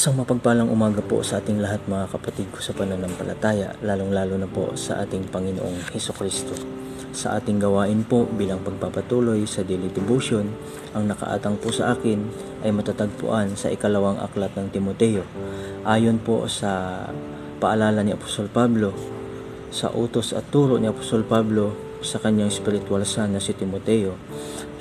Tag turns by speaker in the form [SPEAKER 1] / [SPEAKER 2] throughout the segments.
[SPEAKER 1] Isang mapagpalang umaga po sa ating lahat mga kapatid ko sa pananampalataya, lalong-lalo na po sa ating Panginoong Hesukristo. Sa ating gawain po bilang pagpapatuloy sa daily devotion, ang nakaatang po sa akin ay matatagpuan sa ikalawang aklat ng Timoteo. Ayon po sa paalala ni Apostol Pablo, sa utos at turo ni Apostol Pablo sa kanyang spiritual son na si Timoteo,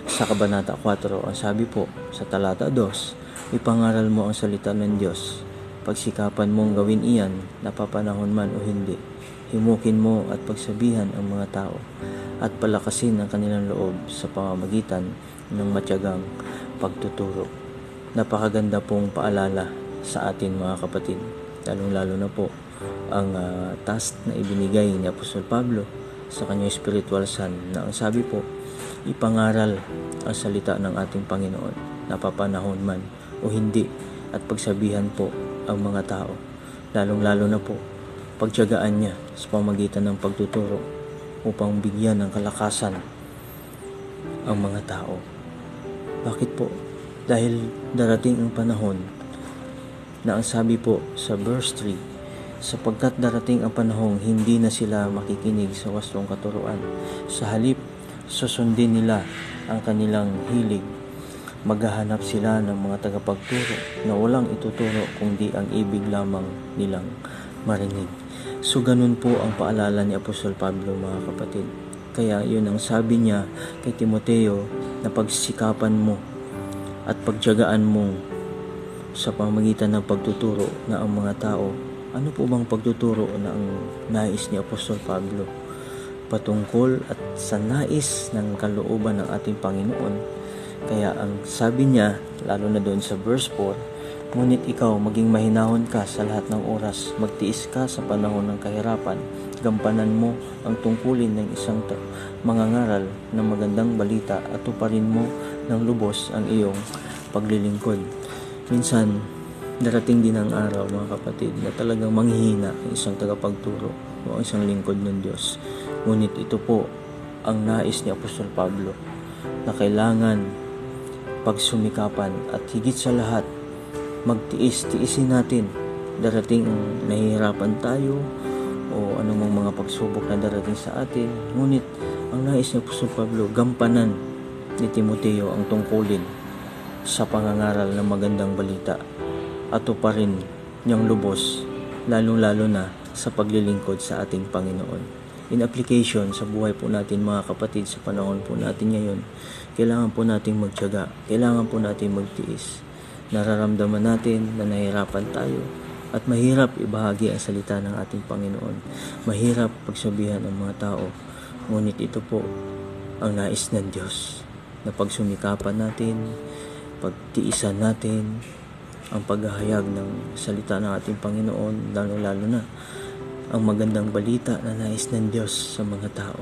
[SPEAKER 1] sa Kabanata 4, ang sabi po sa talata 2, ipangaral mo ang salita ng Diyos. Pagsikapan mong gawin iyan, napapanahon man o hindi. Himukin mo at pagsabihan ang mga tao at palakasin ang kanilang loob sa pamamagitan ng matyagang pagtuturo. Napakaganda pong paalala sa atin mga kapatid. Lalong-lalo na po ang task na ibinigay ni Apostol Pablo sa kanyang spiritual son na ang sabi po, ipangaral ang salita ng ating Panginoon, napapanahon man o hindi, at pagsabihan po ang mga tao, lalong-lalo na po pagtiyagaan niya sa pamamagitan ng pagtuturo upang bigyan ng kalakasan ang mga tao. Bakit po? Dahil darating ang panahon na ang sabi po sa verse 3, sapagkat darating ang panahong hindi na sila makikinig sa wastong katuruan. Sa halip, susundin nila ang kanilang hilig. Maghahanap sila ng mga tagapagturo na walang ituturo kundi ang ibig lamang nilang marinig. So ganun po ang paalala ni Apostol Pablo mga kapatid. Kaya yun ang sabi niya kay Timoteo na pagsikapan mo at pagtiyagaan mo sa pamamagitan ng pagtuturo na ang mga tao. Ano po bang pagtuturo na ang nais ni Apostol Pablo? Patungkol at sa nais ng kalooban ng ating Panginoon. Kaya ang sabi niya, lalo na doon sa verse 4, ngunit ikaw maging mahinahon ka sa lahat ng oras, magtiis ka sa panahon ng kahirapan, gampanan mo ang tungkulin ng isang mangangaral ng magandang balita at tuparin mo ng lubos ang iyong paglilingkod. Minsan, darating din ang araw mga kapatid na talagang manghihina ang isang tagapagturo o ang isang lingkod ng Diyos. Ngunit ito po ang nais ni Apostol Pablo na kailangan pagsumikapan at higit sa lahat tiisin natin. Darating nahihirapan tayo o anumang mga pagsubok na darating sa atin, ngunit ang nais ni Apostol Pablo, gampanan ni Timoteo ang tungkulin sa pangangaral ng magandang balita at tuparin niyang lubos, lalong-lalo na sa paglilingkod sa ating Panginoon. In application sa buhay po natin mga kapatid, sa panahon po natin ngayon, kailangan po nating magtiyaga, kailangan po nating magtiis. Nararamdaman natin na nahihirapan tayo at mahirap ibahagi ang salita ng ating Panginoon. Mahirap pagsabihan ng mga tao, ngunit ito po ang nais ng Diyos na pagsumikapan natin, pagtiisan natin ang paghahayag ng salita ng ating Panginoon, lalo-lalo na ang magandang balita na nais ng Diyos sa mga tao.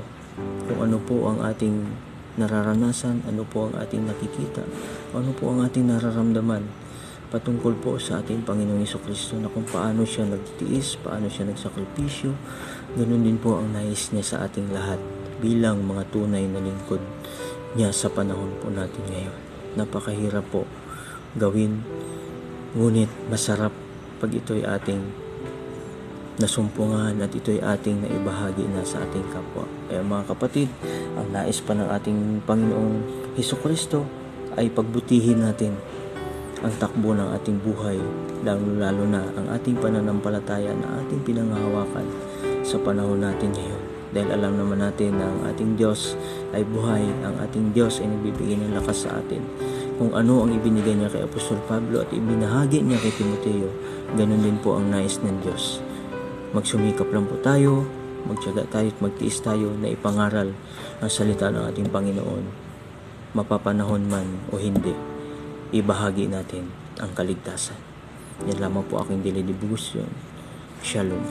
[SPEAKER 1] Kung ano po ang ating nararanasan, ano po ang ating nakikita, ano po ang ating nararamdaman patungkol po sa ating Panginoong Hesukristo, na kung paano siya nagtiis, paano siya nagsakripisyo, ganun din po ang nais niya sa ating lahat bilang mga tunay na lingkod niya sa panahon po natin ngayon. Napakahirap po gawin, ngunit masarap pag ito'y ating nasumpungan at ito'y ating naibahagi na sa ating kapwa. Kaya mga kapatid, ang nais pa ng ating Panginoong Hesukristo ay pagbutihin natin ang takbo ng ating buhay, lalo na ang ating pananampalataya na ating pinanghahawakan sa panahon natin ngayon. Dahil alam naman natin na ang ating Diyos ay buhay, ang ating Diyos ay nagbibigay ng lakas sa atin. Kung ano ang ibinigay niya kay Apostol Pablo at ibinahagi niya kay Timoteo, ganun din po ang nais ng Diyos. Magsumikap lang po tayo, magtiyaga tayo at magtiis tayo na ipangaral ang salita ng ating Panginoon. Mapapanahon man o hindi, ibahagi natin ang kaligtasan. Yan lamang po aking daily devotion. Shalom.